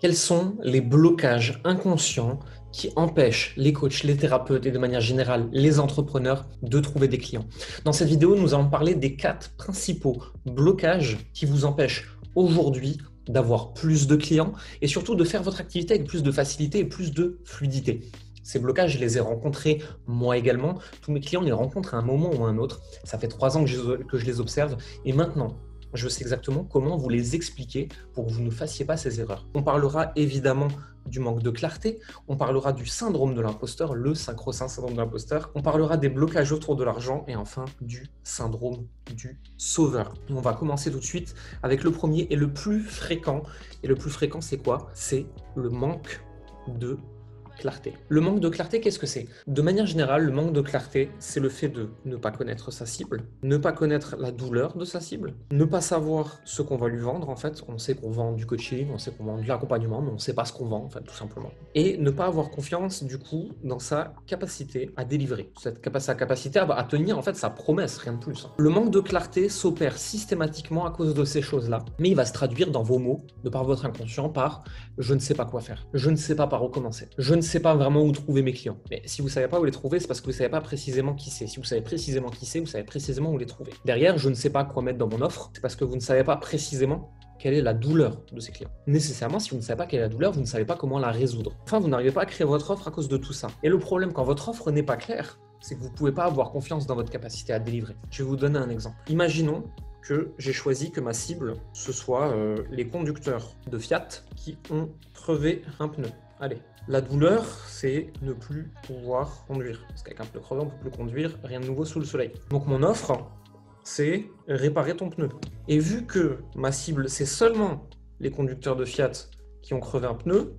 Quels sont les blocages inconscients qui empêchent les coachs, les thérapeutes et de manière générale les entrepreneurs de trouver des clients? Dans cette vidéo, nous allons parler des 4 principaux blocages qui vous empêchent aujourd'hui d'avoir plus de clients et surtout de faire votre activité avec plus de facilité et plus de fluidité. Ces blocages, je les ai rencontrés moi également. Tous mes clients les rencontrent à un moment ou à un autre. Ça fait 3 ans que je les observe et maintenant, je sais exactement comment vous les expliquer pour que vous ne fassiez pas ces erreurs. On parlera évidemment du manque de clarté, on parlera du syndrome de l'imposteur, le sacro-saint syndrome de l'imposteur, on parlera des blocages autour de l'argent et enfin du syndrome du sauveur. On va commencer tout de suite avec le premier et le plus fréquent. Et le plus fréquent, c'est quoi? C'est le manque de clarté. Le manque de clarté, qu'est-ce que c'est? De manière générale, le manque de clarté, c'est le fait de ne pas connaître sa cible, ne pas connaître la douleur de sa cible, ne pas savoir ce qu'on va lui vendre en fait. On sait qu'on vend du coaching, on sait qu'on vend de l'accompagnement, mais on ne sait pas ce qu'on vend en fait, tout simplement. Et ne pas avoir confiance du coup dans sa capacité à délivrer, sa capacité à tenir en fait sa promesse, rien de plus. Le manque de clarté s'opère systématiquement à cause de ces choses-là, mais il va se traduire dans vos mots, de par votre inconscient, par je ne sais pas quoi faire, je ne sais pas par où commencer, je ne sais pas vraiment où trouver mes clients. Mais si vous ne savez pas où les trouver, c'est parce que vous ne savez pas précisément qui c'est. Si vous savez précisément qui c'est, vous savez précisément où les trouver. Derrière, je ne sais pas quoi mettre dans mon offre, c'est parce que vous ne savez pas précisément quelle est la douleur de ces clients. Nécessairement, si vous ne savez pas quelle est la douleur, vous ne savez pas comment la résoudre. Enfin, vous n'arrivez pas à créer votre offre à cause de tout ça. Et le problème, quand votre offre n'est pas claire, c'est que vous ne pouvez pas avoir confiance dans votre capacité à délivrer. Je vais vous donner un exemple. Imaginons que j'ai choisi que ma cible, ce soit les conducteurs de Fiat qui ont crevé un pneu. Allez, la douleur, c'est ne plus pouvoir conduire. Parce qu'avec un pneu crevé, on ne peut plus conduire, rien de nouveau sous le soleil. Donc mon offre, c'est réparer ton pneu. Et vu que ma cible, c'est seulement les conducteurs de Fiat qui ont crevé un pneu,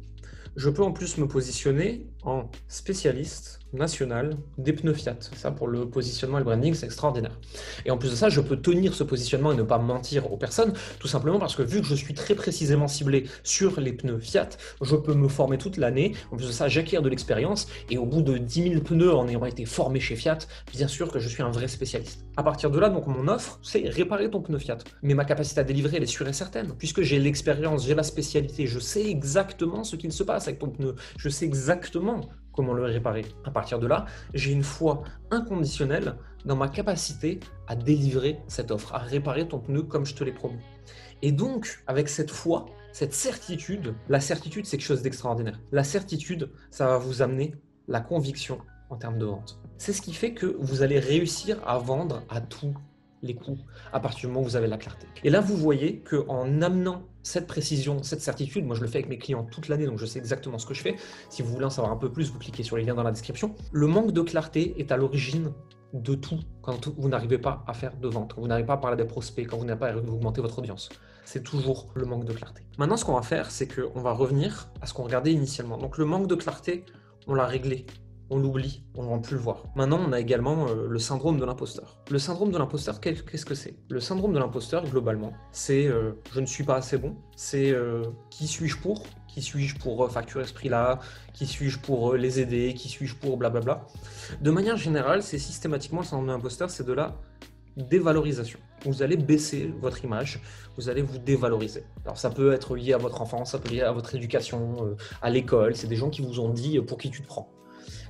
je peux en plus me positionner en spécialiste national des pneus Fiat. Ça, pour le positionnement et le branding, c'est extraordinaire. Et en plus de ça, je peux tenir ce positionnement et ne pas mentir aux personnes, tout simplement parce que vu que je suis très précisément ciblé sur les pneus Fiat, je peux me former toute l'année. En plus de ça, j'acquiers de l'expérience et au bout de 10 000 pneus en ayant été formé chez Fiat, bien sûr que je suis un vrai spécialiste. À partir de là, donc mon offre, c'est réparer ton pneu Fiat. Mais ma capacité à délivrer, elle est sûre et certaine, puisque j'ai l'expérience, j'ai la spécialité, je sais exactement ce qu'il se passe avec ton pneu, je sais exactement comment le réparer. À partir de là, j'ai une foi inconditionnelle dans ma capacité à délivrer cette offre, à réparer ton pneu comme je te l'ai promis. Et donc, avec cette foi, cette certitude, la certitude, c'est quelque chose d'extraordinaire. La certitude, ça va vous amener la conviction en termes de vente. C'est ce qui fait que vous allez réussir à vendre à tous les coups à partir du moment où vous avez la clarté. Et là, vous voyez qu'en amenant cette précision, cette certitude, moi je le fais avec mes clients toute l'année, donc je sais exactement ce que je fais. Si vous voulez en savoir un peu plus, vous cliquez sur les liens dans la description. Le manque de clarté est à l'origine de tout quand vous n'arrivez pas à faire de vente, quand vous n'arrivez pas à parler des prospects, quand vous n'avez pas à augmenter votre audience. C'est toujours le manque de clarté. Maintenant, ce qu'on va faire, c'est qu'on va revenir à ce qu'on regardait initialement. Donc le manque de clarté, on l'a réglé. On l'oublie, on ne va plus le voir. Maintenant, on a également le syndrome de l'imposteur. Le syndrome de l'imposteur, qu'est-ce que c'est? Le syndrome de l'imposteur, globalement, c'est je ne suis pas assez bon, c'est qui suis-je pour? Qui suis-je pour facturer ce prix-là? Qui suis-je pour les aider? Qui suis-je pour blablabla? De manière générale, c'est systématiquement le syndrome de l'imposteur, c'est de la dévalorisation. Vous allez baisser votre image, vous allez vous dévaloriser. Alors ça peut être lié à votre enfance, ça peut être lié à votre éducation, à l'école, c'est des gens qui vous ont dit pour qui tu te prends.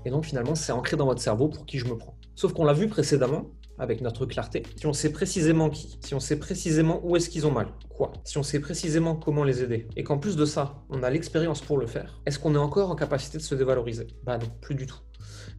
Et donc finalement, c'est ancré dans votre cerveau pour qui je me prends. Sauf qu'on l'a vu précédemment, avec notre clarté, si on sait précisément qui, si on sait précisément où est-ce qu'ils ont mal, quoi, si on sait précisément comment les aider, et qu'en plus de ça, on a l'expérience pour le faire, est-ce qu'on est encore en capacité de se dévaloriser? Bah non, plus du tout.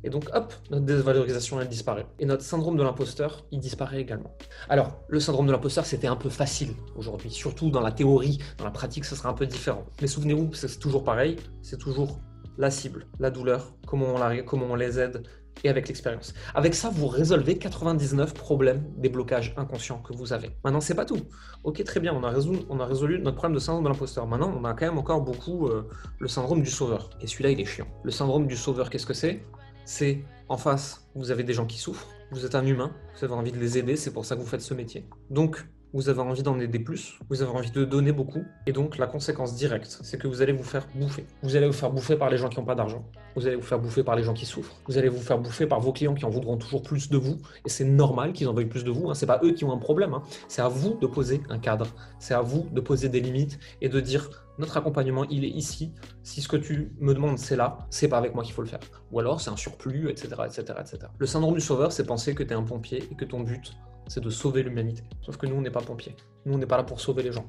Et donc hop, notre dévalorisation, elle disparaît. Et notre syndrome de l'imposteur, il disparaît également. Alors, le syndrome de l'imposteur, c'était un peu facile aujourd'hui, surtout dans la théorie, dans la pratique, ça sera un peu différent. Mais souvenez-vous, c'est toujours pareil, c'est toujours la cible, la douleur, comment on les aide, et avec l'expérience. Avec ça, vous résolvez 99 problèmes des blocages inconscients que vous avez. Maintenant, c'est pas tout. Ok, très bien, on a résolu notre problème de syndrome de l'imposteur. Maintenant, on a quand même encore beaucoup le syndrome du sauveur. Et celui-là, il est chiant. Le syndrome du sauveur, qu'est-ce que c'est? C'est en face, vous avez des gens qui souffrent, vous êtes un humain, vous avez envie de les aider, c'est pour ça que vous faites ce métier. Donc, vous avez envie d'en aider plus, vous avez envie de donner beaucoup, et donc la conséquence directe, c'est que vous allez vous faire bouffer. Vous allez vous faire bouffer par les gens qui n'ont pas d'argent, vous allez vous faire bouffer par les gens qui souffrent, vous allez vous faire bouffer par vos clients qui en voudront toujours plus de vous, et c'est normal qu'ils en veuillent plus de vous, c'est pas eux qui ont un problème, c'est à vous de poser un cadre, c'est à vous de poser des limites et de dire Notre accompagnement, il est ici. Si ce que tu me demandes, c'est là, c'est pas avec moi qu'il faut le faire. Ou alors, c'est un surplus, etc., etc., etc. Le syndrome du sauveur, c'est penser que tu es un pompier et que ton but, c'est de sauver l'humanité. Sauf que nous, on n'est pas pompiers. Nous, on n'est pas là pour sauver les gens.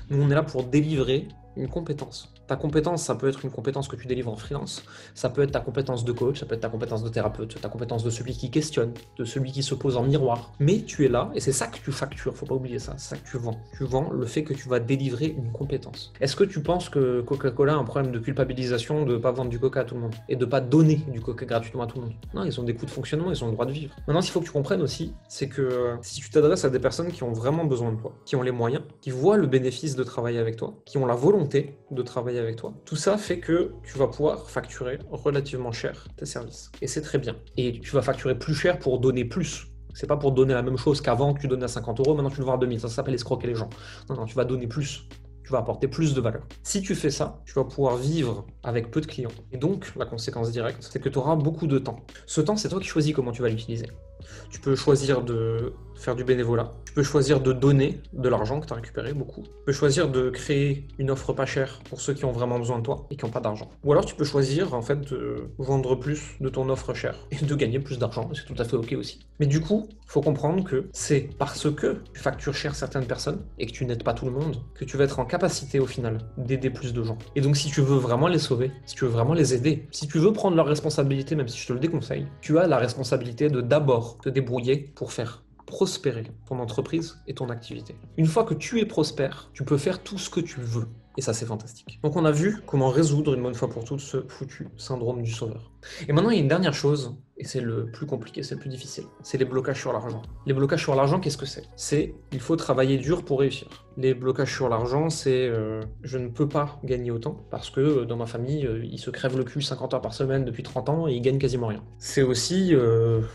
Nous, on est là pour délivrer une compétence. Ta compétence, ça peut être une compétence que tu délivres en freelance, ça peut être ta compétence de coach, ça peut être ta compétence de thérapeute, ta compétence de celui qui questionne, de celui qui se pose en miroir. Mais tu es là, et c'est ça que tu factures, faut pas oublier ça, c'est ça que tu vends. Tu vends le fait que tu vas délivrer une compétence. Est-ce que tu penses que Coca-Cola a un problème de culpabilisation de ne pas vendre du Coca à tout le monde et de ne pas donner du Coca gratuitement à tout le monde? Non, ils ont des coûts de fonctionnement, ils ont le droit de vivre. Maintenant, ce qu'il faut que tu comprennes aussi, c'est que si tu t'adresses à des personnes qui ont vraiment besoin de toi, qui ont les moyens, qui voient le bénéfice de travailler avec toi, qui ont la volonté de travailler avec toi, tout ça fait que tu vas pouvoir facturer relativement cher tes services. Et c'est très bien. Et tu vas facturer plus cher pour donner plus. C'est pas pour donner la même chose qu'avant que tu donnais à 50 €, maintenant tu le vends à 2000. Ça s'appelle escroquer les gens. Non, non, tu vas donner plus. Tu vas apporter plus de valeur. Si tu fais ça, tu vas pouvoir vivre avec peu de clients. Et donc, la conséquence directe, c'est que tu auras beaucoup de temps. Ce temps, c'est toi qui choisis comment tu vas l'utiliser. Tu peux choisir de faire du bénévolat. Tu peux choisir de donner de l'argent que tu as récupéré, beaucoup. Tu peux choisir de créer une offre pas chère pour ceux qui ont vraiment besoin de toi et qui n'ont pas d'argent. Ou alors tu peux choisir en fait de vendre plus de ton offre chère et de gagner plus d'argent. C'est tout à fait ok aussi. Mais du coup, il faut comprendre que c'est parce que tu factures cher certaines personnes et que tu n'aides pas tout le monde que tu vas être en capacité au final d'aider plus de gens. Et donc si tu veux vraiment les sauver, si tu veux vraiment les aider, si tu veux prendre leurs responsabilités, même si je te le déconseille, tu as la responsabilité de d'abord te débrouiller pour faire prospérer ton entreprise et ton activité. Une fois que tu es prospère, tu peux faire tout ce que tu veux. Et ça, c'est fantastique. Donc on a vu comment résoudre une bonne fois pour toutes ce foutu syndrome du sauveur. Et maintenant, il y a une dernière chose, et c'est le plus compliqué, c'est le plus difficile, c'est les blocages sur l'argent. Les blocages sur l'argent, qu'est-ce que c'est? C'est il faut travailler dur pour réussir. Les blocages sur l'argent, c'est je ne peux pas gagner autant parce que dans ma famille, ils se crèvent le cul 50 heures par semaine depuis 30 ans et ils gagnent quasiment rien. C'est aussi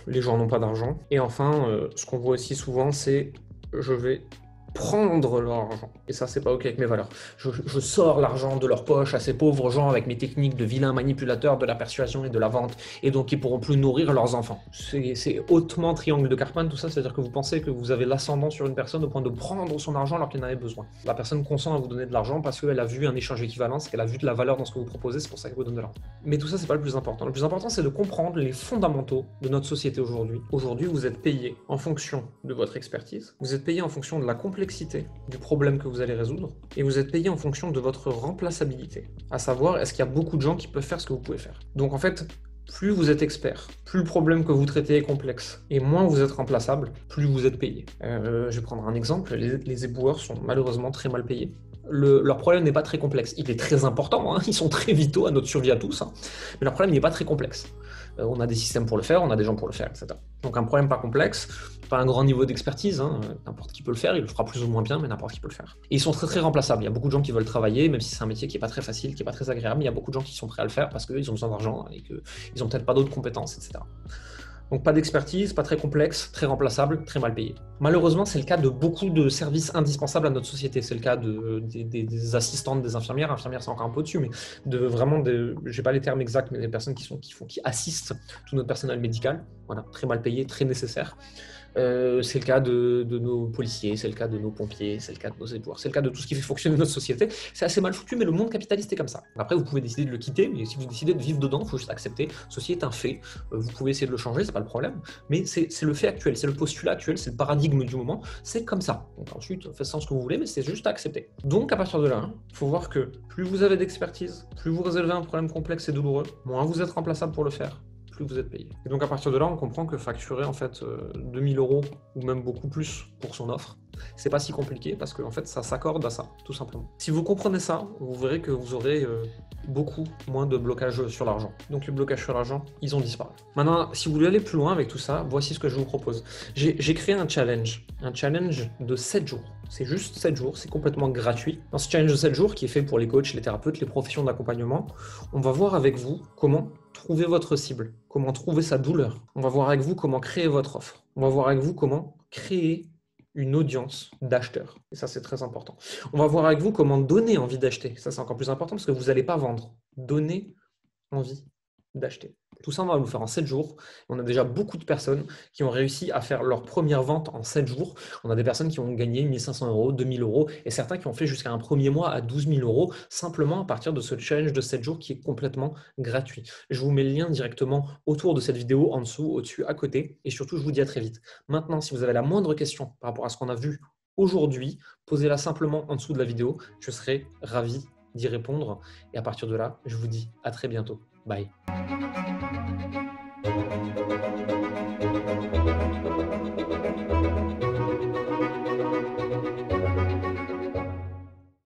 les gens n'ont pas d'argent. Et enfin, ce qu'on voit aussi souvent, c'est je vais prendre leur argent. Et ça, c'est pas ok avec mes valeurs. Je sors l'argent de leur poche à ces pauvres gens avec mes techniques de vilain manipulateur de la persuasion et de la vente, et donc ils pourront plus nourrir leurs enfants. C'est hautement triangle de Karpman, tout ça, c'est-à-dire que vous pensez que vous avez l'ascendant sur une personne au point de prendre son argent alors qu'elle en avait besoin. La personne consent à vous donner de l'argent parce qu'elle a vu un échange équivalent, qu'elle a vu de la valeur dans ce que vous proposez, c'est pour ça qu'elle vous donne de l'argent. Mais tout ça, c'est pas le plus important. Le plus important, c'est de comprendre les fondamentaux de notre société aujourd'hui. Aujourd'hui, vous êtes payé en fonction de votre expertise, vous êtes payé en fonction de la complexité du problème que vous allez résoudre, et vous êtes payé en fonction de votre remplaçabilité, à savoir est-ce qu'il y a beaucoup de gens qui peuvent faire ce que vous pouvez faire. Donc en fait, plus vous êtes expert, plus le problème que vous traitez est complexe, et moins vous êtes remplaçable, plus vous êtes payé. Je vais prendre un exemple, les éboueurs sont malheureusement très mal payés. Leur problème n'est pas très complexe, il est très important, hein, ils sont très vitaux à notre survie à tous, hein, mais leur problème n'est pas très complexe. On a des systèmes pour le faire, on a des gens pour le faire, etc. Donc un problème pas complexe, pas un grand niveau d'expertise, hein, n'importe qui peut le faire, il le fera plus ou moins bien, mais n'importe qui peut le faire. Et ils sont très très remplaçables, il y a beaucoup de gens qui veulent travailler, même si c'est un métier qui n'est pas très facile, qui n'est pas très agréable, il y a beaucoup de gens qui sont prêts à le faire parce qu'ils ont besoin d'argent et qu'ils n'ont peut-être pas d'autres compétences, etc. Donc pas d'expertise, pas très complexe, très remplaçable, très mal payé. Malheureusement, c'est le cas de beaucoup de services indispensables à notre société. C'est le cas des assistantes, des infirmières. Infirmières, c'est encore un peu au-dessus, mais j'ai pas les termes exacts, mais des personnes qui assistent tout notre personnel médical. Voilà, très mal payé, très nécessaire. C'est le cas de nos policiers, c'est le cas de nos pompiers, c'est le cas de nos éboueurs, c'est le cas de tout ce qui fait fonctionner notre société. C'est assez mal foutu, mais le monde capitaliste est comme ça. Après, vous pouvez décider de le quitter, mais si vous décidez de vivre dedans, il faut juste accepter. Ceci est un fait. Vous pouvez essayer de le changer, c'est pas le problème, mais c'est le fait actuel, c'est le postulat actuel, c'est le paradigme du moment. C'est comme ça. Donc ensuite, faites sans ce que vous voulez, mais c'est juste à accepter. Donc à partir de là, il faut voir que plus vous avez d'expertise, plus vous résolvez un problème complexe et douloureux, moins vous êtes remplaçable pour le faire, plus vous êtes payé. Et donc à partir de là, on comprend que facturer en fait 2000 € ou même beaucoup plus pour son offre, c'est pas si compliqué parce que en fait ça s'accorde à ça, tout simplement. Si vous comprenez ça, vous verrez que vous aurez beaucoup moins de blocage sur l'argent. Donc les blocages sur l'argent, ils ont disparu. Maintenant, si vous voulez aller plus loin avec tout ça, voici ce que je vous propose. J'ai créé un challenge de 7 jours. C'est juste 7 jours, c'est complètement gratuit. Dans ce challenge de 7 jours qui est fait pour les coachs, les thérapeutes, les professions d'accompagnement, on va voir avec vous comment trouver votre cible, comment trouver sa douleur. On va voir avec vous comment créer votre offre. On va voir avec vous comment créer une audience d'acheteurs. Et ça, c'est très important. On va voir avec vous comment donner envie d'acheter. Ça, c'est encore plus important parce que vous n'allez pas vendre. Donner envie d'acheter. Tout ça, on va le faire en 7 jours. On a déjà beaucoup de personnes qui ont réussi à faire leur première vente en 7 jours. On a des personnes qui ont gagné 1 500 €, 2 000 € et certains qui ont fait jusqu'à un premier mois à 12 000 € simplement à partir de ce challenge de 7 jours qui est complètement gratuit. Je vous mets le lien directement autour de cette vidéo, en dessous, au-dessus, à côté. Et surtout, je vous dis à très vite. Maintenant, si vous avez la moindre question par rapport à ce qu'on a vu aujourd'hui, posez-la simplement en dessous de la vidéo. Je serai ravi d'y répondre. Et à partir de là, je vous dis à très bientôt. Bye.